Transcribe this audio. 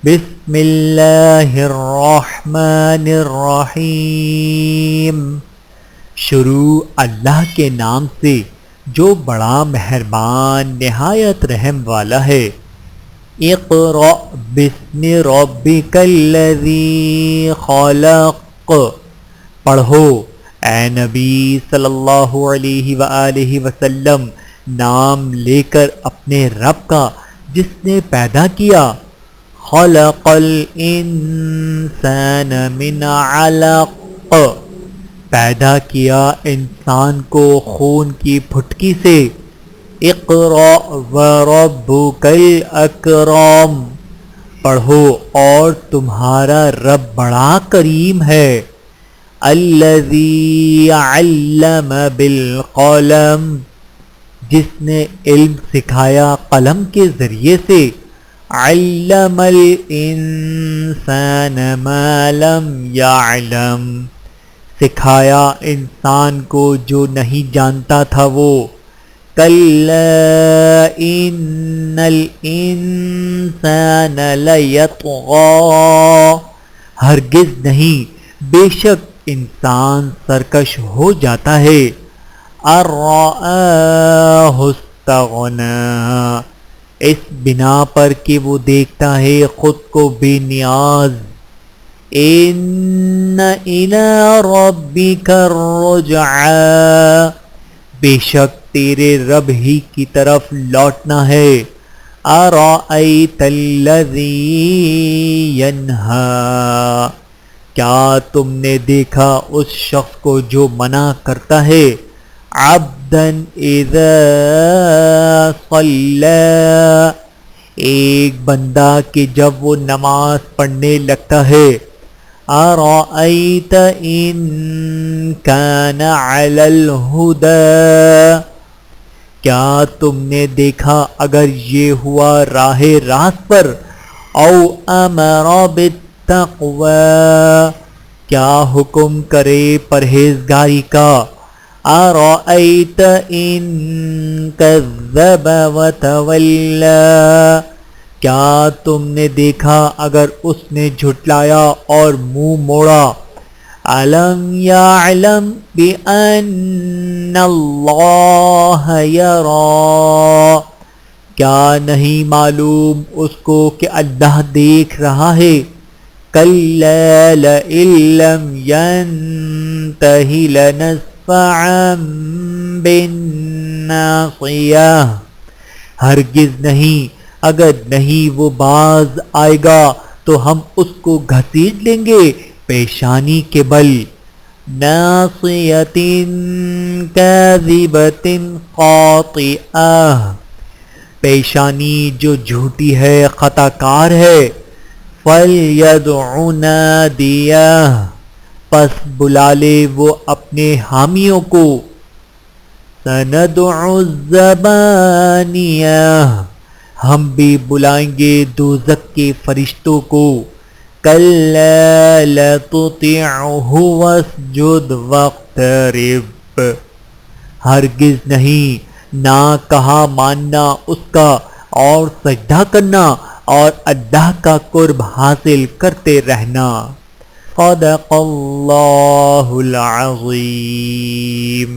بسم اللہ الرحمن الرحیم۔ شروع اللہ کے نام سے جو بڑا مہربان نہایت رحم والا ہے۔ اقرأ بسم ربک الذی خلق، پڑھو اے نبی صلی اللہ علیہ وآلہ وسلم نام لے کر اپنے رب کا جس نے پیدا کیا۔ خلق الانسان من علق، پیدا کیا انسان کو خون کی پھٹکی سے۔ اقرأ وربک الاکرم، پڑھو اور تمہارا رب بڑا کریم ہے۔ الذی علم بالقلم، جس نے علم سکھایا قلم کے ذریعے سے۔ علم الانسان ما لم یعلم، سکھایا انسان کو جو نہیں جانتا تھا وہ۔ کلا ان الانسان لیطغی، ہرگز نہیں بے شک انسان سرکش ہو جاتا ہے۔ ان رآہ استغنی، اس بنا پر کہ وہ دیکھتا ہے خود کو بے نیاز۔ ان الی ربک الرجعی، بے شک تیرے رب ہی کی طرف لوٹنا ہے۔ ارأیت الذی ینہی، کیا تم نے دیکھا اس شخص کو جو منع کرتا ہے۔ عبدا اذا صلی، ایک بندہ کہ جب وہ نماز پڑھنے لگتا ہے۔ ارأیت ان کان علی الہدی، کیا تم نے دیکھا اگر یہ ہوا راہ راست پر۔ او امر بالتقوی، کیا حکم کرے پرہیزگاری کا۔ ارأیت ان کذب وتولی، کیا تم نے دیکھا اگر اس نے جھٹلایا اور منہ موڑا۔ الم یعلم بان اللہ یری، کیا نہیں معلوم اس کو کہ اللہ دیکھ رہا ہے۔ کلا لئن لم ینتہ لنسفعا بالناصیہ، ہرگز نہیں اگر نہیں وہ باز آئے گا تو ہم اس کو گھسیٹ لیں گے پیشانی کے بل۔ ناصیۃ کاذبۃ خاطئہ، پیشانی جو جھوٹی ہے خطا کار ہے۔ فلیدع نادیہ، پس بلا لے وہ اپنے حامیوں کو۔ سندع الزبانیہ، ہم بھی بلائیں گے دوزخ کے فرشتوں کو۔ کلا لتطعہ واسجد واقترب، ہرگز نہیں نہ کہا ماننا اس کا اور سجدہ کرنا اور اللہ کا قرب حاصل کرتے رہنا۔ صدق اللہ العظیم۔